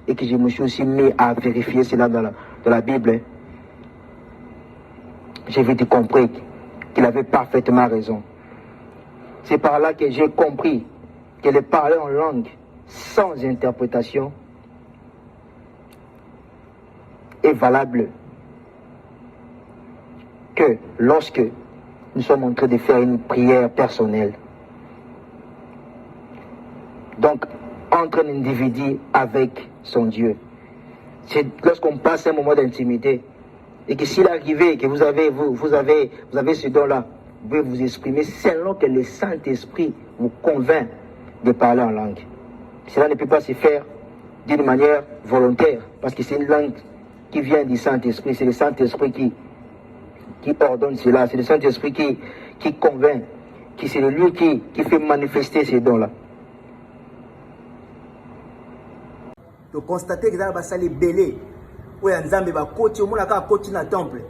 et que je me suis aussi mis à vérifier cela dans la Bible, j'ai vite compris qu'il avait parfaitement raison. C'est par là que j'ai compris que le parler en langue sans interprétation est valable que lorsque nous sommes en train de faire une prière personnelle. Donc, entre un individu avec son Dieu. C'est lorsqu'on passe un moment d'intimité et que s'il arrivait que vous avez ce don-là, vous pouvez vous exprimer selon que le Saint-Esprit vous convainc de parler en langue. Cela ne peut pas se faire d'une manière volontaire, parce que c'est une langue qui vient du Saint-Esprit. C'est le Saint-Esprit qui ordonne cela. C'est le Saint-Esprit qui convainc, c'est lui qui fait manifester ces dons-là.
De constater que ça va belé où Nzambe va côté au monde à côté dans temple,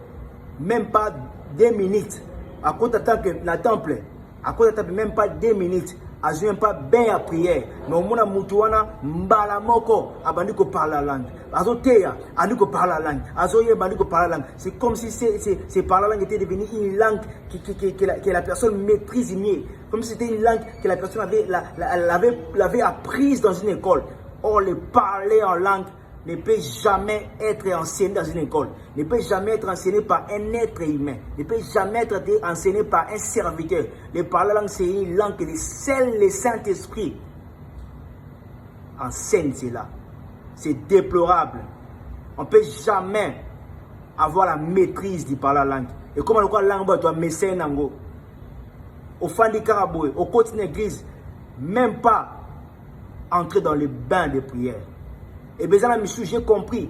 même pas 2 minutes à côté que dans temple, à côté même pas 2 minutes, à même pas bien à prière, mais au monde à mutuana mbala moko abandi ko parler la langue, azoteya andi ko parler la langue, azoye bandi ko parler la langue. C'est comme si c'est parler la langue était devenu une langue que la personne maîtrise mieux, comme si c'était une langue que la personne l'avait apprise dans une école. Or, le parler en langue ne peut jamais être enseigné dans une école, ne peut jamais être enseigné par un être humain, ne peut jamais être enseigné par un serviteur. Le parler en langue, c'est une langue que seul le Saint-Esprit enseigne cela. C'est déplorable. On ne peut jamais avoir la maîtrise du parler en langue. Et comment le langue doit messer nango au fond du caraboué, au côté de l'église, même pas entrer dans le bain de prière. Et bien, là, monsieur, j'ai compris.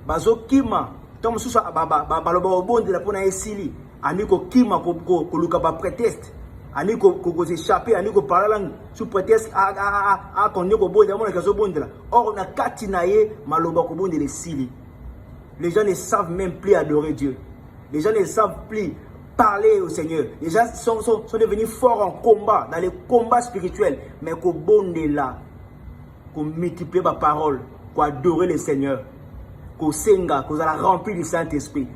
Bazo kima, tant que baloba obonde la pona esili, aniko kima ko luka ba prétexte. ani ko s'échapper, ani ko parler langue sous prétexte à qu'on ne ko bonde mon kaso bonde là. Or na kati na ye maloba ko bonde les sili. Les gens ne savent même plus adorer Dieu. Les gens ne savent plus parler au Seigneur. Les gens sont devenus forts en combat, dans les combats spirituels. Mais qu'on bonde là, qu'on multiplie ma parole, qu'on adorer le Seigneur, qu'on senga, qu'on a rempli du Saint-Esprit.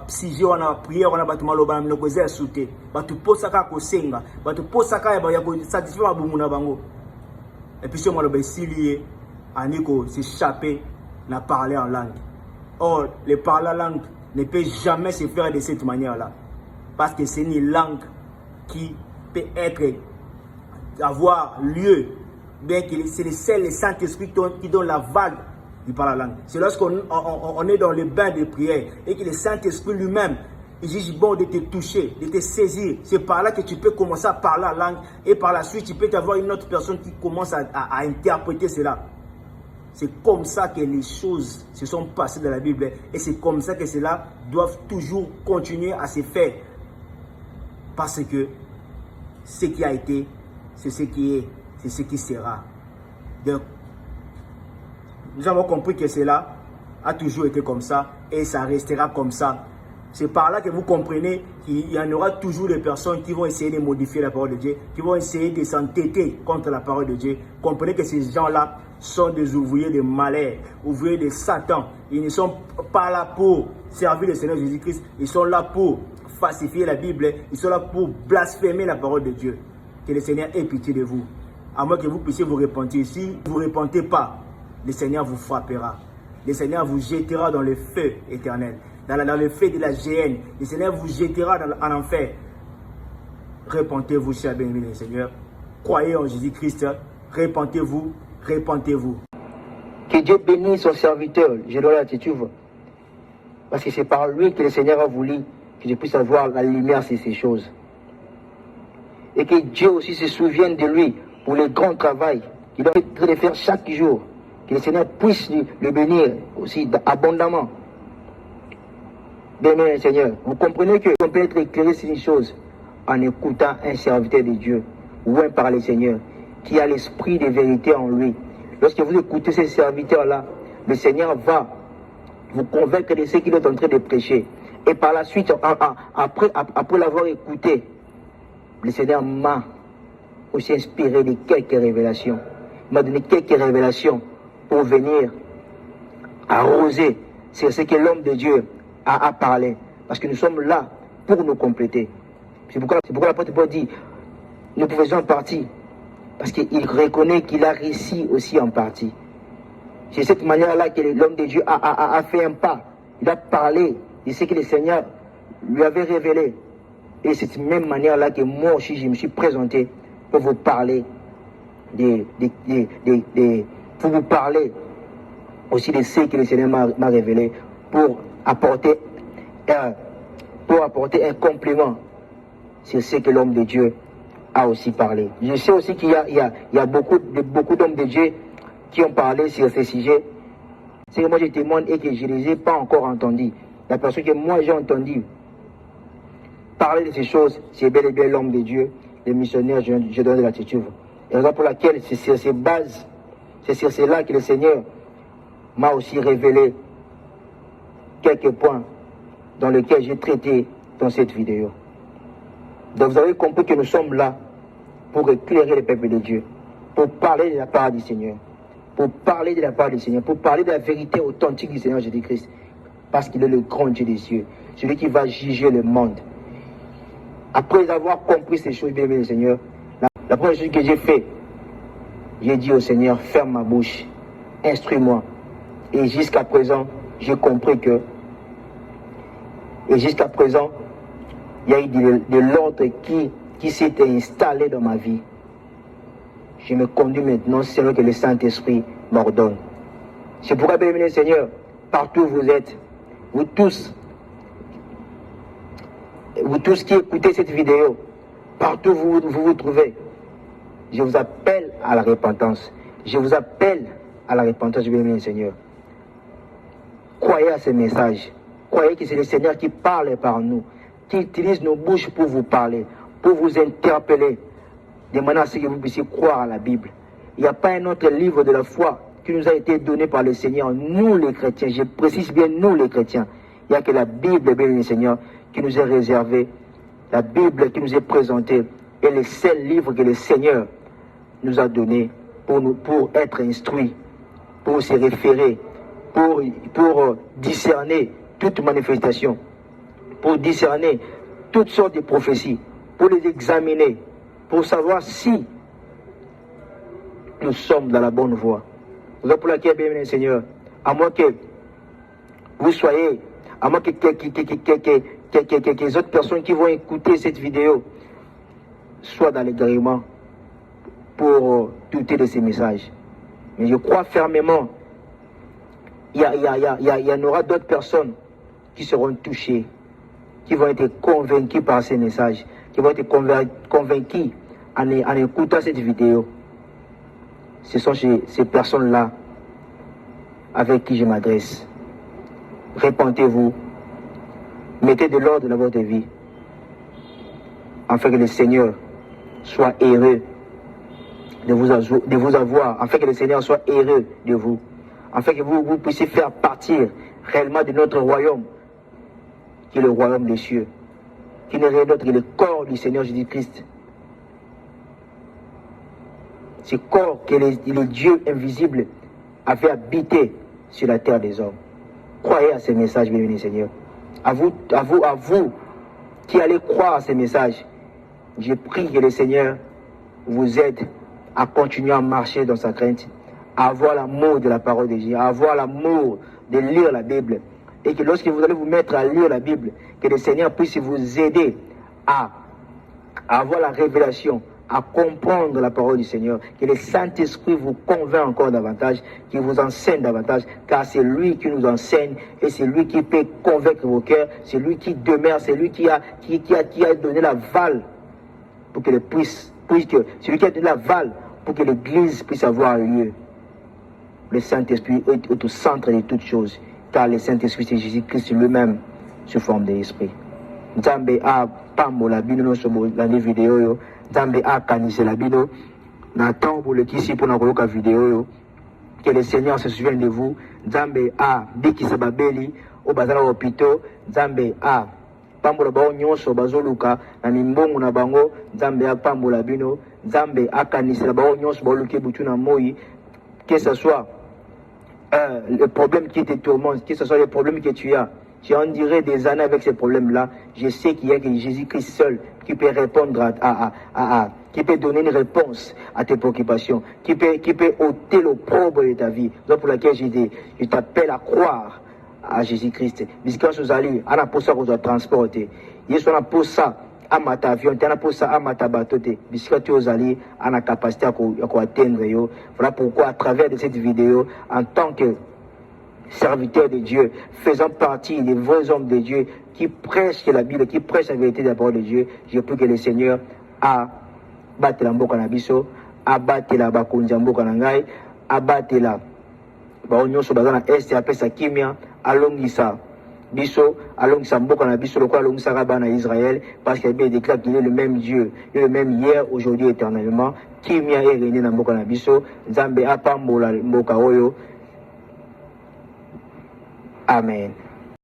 Si on a prié, on a battu maloba, on a causé sauter. Battu posaka ko senga, battu posaka ya ko satisfaire bumuna bango. Et puis si on maloba silié, aniko s'échapper, n'a parlé en langue. Or, le parler en langue ne peut jamais se faire de cette manière-là. Parce que c'est une langue qui peut avoir lieu, bien que c'est le seul Saint-Esprit qui donne la vague du parler en langue. C'est lorsqu'on est dans le bain de prière et que le Saint-Esprit lui-même, il juge bon de te toucher, de te saisir. C'est par là que tu peux commencer à parler en langue et par la suite, tu peux avoir une autre personne qui commence à interpréter cela. C'est comme ça que les choses se sont passées dans la Bible et c'est comme ça que cela doit toujours continuer à se faire. Parce que ce qui a été, c'est ce qui est, c'est ce qui sera. Donc, nous avons compris que cela a toujours été comme ça et ça restera comme ça. C'est par là que vous comprenez qu'il y en aura toujours des personnes qui vont essayer de modifier la parole de Dieu, qui vont essayer de s'entêter contre la parole de Dieu. Comprenez que ces gens-là sont des ouvriers de malheur, ouvriers de Satan. Ils ne sont pas là pour servir le Seigneur Jésus-Christ. Ils sont là pour falsifier la Bible. Ils sont là pour blasphémer la parole de Dieu. Que le Seigneur ait pitié de vous. À moins que vous puissiez vous repentir. Si vous ne repentez pas, le Seigneur vous frappera. Le Seigneur vous jettera dans le feu éternel. Dans le feu de la géhenne. Le Seigneur vous jettera en enfer. Repentez-vous, cher bien-aimé Seigneur. Croyez en Jésus-Christ. Repentez-vous. Repentez-vous.
Que Dieu bénisse son serviteur, je dois l'attitude. Parce que c'est par lui que le Seigneur a voulu que je puisse avoir la lumière sur ces choses. Et que Dieu aussi se souvienne de lui pour le grand travail qu'il doit faire chaque jour. Que le Seigneur puisse le bénir aussi abondamment. Bien-aimé Seigneur, vous comprenez qu'on peut être éclairé sur une chose en écoutant un serviteur de Dieu ou un par le Seigneur qui a l'esprit de vérité en lui. Lorsque vous écoutez ces serviteurs-là, le Seigneur va vous convaincre de ce qu'il est en train de prêcher. Et par la suite, après l'avoir écouté, le Seigneur m'a aussi inspiré de quelques révélations. Il m'a donné quelques révélations pour venir arroser sur ce que l'homme de Dieu a parlé. Parce que nous sommes là pour nous compléter. C'est pourquoi l'apôtre Paul dit, nous pouvons en partie. Parce qu'il reconnaît qu'il a réussi aussi en partie. C'est cette manière-là que l'homme de Dieu a fait un pas. Il a parlé de ce que le Seigneur lui avait révélé. Et c'est cette même manière-là que moi aussi je me suis présenté pour vous parler pour vous parler aussi de ce que le Seigneur m'a révélé pour apporter un complément sur ce que l'homme de Dieu a aussi parlé. Je sais aussi qu'il y a beaucoup d'hommes de Dieu qui ont parlé sur ces sujets. C'est que moi je témoigne et que je ne les ai pas encore entendus. La personne que moi j'ai entendu parler de ces choses, c'est bel et bien l'homme de Dieu, le missionnaire, je donne de l'attitude. Et raison pour laquelle c'est sur ces bases, c'est sur cela que le Seigneur m'a aussi révélé quelques points dans lesquels j'ai traité dans cette vidéo. Donc vous avez compris que nous sommes là pour éclairer le peuple de Dieu, pour parler de la part du Seigneur, pour parler de la part du Seigneur, pour parler de la vérité authentique du Seigneur Jésus-Christ, parce qu'il est le grand Dieu des cieux, celui qui va juger le monde. Après avoir compris ces choses, bien aimé Seigneur, la première chose que j'ai fait, j'ai dit au Seigneur, ferme ma bouche, instruis-moi. Et jusqu'à présent, j'ai compris que, et jusqu'à présent, il y a eu de l'ordre qui s'est installé dans ma vie. Je me conduis maintenant selon que le Saint-Esprit m'ordonne. C'est pourquoi, bien aimé Seigneur, partout où vous êtes, vous tous qui écoutez cette vidéo, partout où vous vous trouvez, je vous appelle à la repentance. Je vous appelle à la repentance, bien-aimé Seigneur. Croyez à ce message. Croyez que c'est le Seigneur qui parle par nous, qui utilise nos bouches pour vous parler. pour vous interpeller, de manière à ce que vous puissiez croire à la Bible. Il n'y a pas un autre livre de la foi qui nous a été donné par le Seigneur, nous les chrétiens, je précise bien nous les chrétiens. Il n'y a que la Bible, bien le Seigneur, qui nous est réservée, la Bible qui nous est présentée, est le seul livre que le Seigneur nous a donné pour être instruits, pour se référer, pour discerner toute manifestation, pour discerner toutes sortes de prophéties, pour les examiner, pour savoir si nous sommes dans la bonne voie. C'est pour laquelle, bien le Seigneur, à moins que vous soyez, à moins que les autres personnes qui vont écouter cette vidéo soient dans l'égarement pour douter de ces messages. Mais je crois fermement, il y en aura d'autres personnes qui seront touchées, qui vont être convaincues par ces messages, qui vont être convaincues en écoutant cette vidéo. Ce sont ces personnes-là avec qui je m'adresse. Répentez-vous, mettez de l'ordre dans votre vie, afin que le Seigneur soit heureux de vous avoir, afin que le Seigneur soit heureux de vous, afin que vous puissiez faire partir réellement de notre royaume, qui est le royaume des cieux, qui n'est rien d'autre que le corps du Seigneur Jésus-Christ. Ce corps que le Dieu invisible avait habité sur la terre des hommes. Croyez à ces messages, bien-aimés Seigneur. À vous qui allez croire à ces messages, je prie que le Seigneur vous aide à continuer à marcher dans sa crainte, à avoir l'amour de la parole de Dieu, à avoir l'amour de lire la Bible. Et que lorsque vous allez vous mettre à lire la Bible, que le Seigneur puisse vous aider à avoir la révélation, à comprendre la parole du Seigneur, que le Saint-Esprit vous convainc encore davantage, qu'il vous enseigne davantage, car c'est lui qui nous enseigne et c'est lui qui peut convaincre vos cœurs, c'est lui qui demeure, c'est lui qui a donné l'aval pour que c'est lui qui a donné l'aval pour que l'Église puisse avoir lieu. Le Saint-Esprit est au centre de toutes choses, car le Saint-Esprit c'est Jésus-Christ lui-même sous forme d'esprit. Nzambe a pambola bino no sobo la vidéo yo. Nzambe a kanisela bino na tambo le kisi pour na koloka vidéo yo. Que le Seigneur se souvienne de vous. Nzambe a bikisa babeli o bazala hôpitaux. Nzambe a pambola bao nyonso bazoluka na mimbongo na bango. Nzambe a pambola bino. Nzambe a kanisela bao nyonso baoluke butu na moi. Que ce soit le problème qui te tourmente, que ce soit le problème que tu as. J'ai en dirait des années avec ces problèmes-là. Je sais qu'il y a que Jésus-Christ seul qui peut répondre qui peut donner une réponse à tes préoccupations, qui peut ôter l'opprobre de ta vie. Donc pour laquelle je t'appelle à croire à Jésus-Christ. Puisque vous allez, on a pour ça qu'on doit transporter. Yesu on a pour ça à ma avion, on a pour ça à ma bateau. Puisque tu es allé, on a capacité à atteindre. Voilà pourquoi à travers de cette vidéo, en tant que serviteurs de Dieu, faisant partie des vrais hommes de Dieu qui prêchent la Bible, qui prêchent la vérité de la parole de Dieu, je prie que le Seigneur a battu la mboka na biso, a battu la bakonzi mboka na ngai, a battu la baonyoso bazana est apesa kimia, alongisa biso, alongisa mboka na biso lokola alongisa bana Israël, parce qu'il déclare qu'il est le même Dieu, il est le même hier, aujourd'hui, éternellement. Kimia est réuni na mboka na biso, Nzambe apambola mboka oyo. Amen.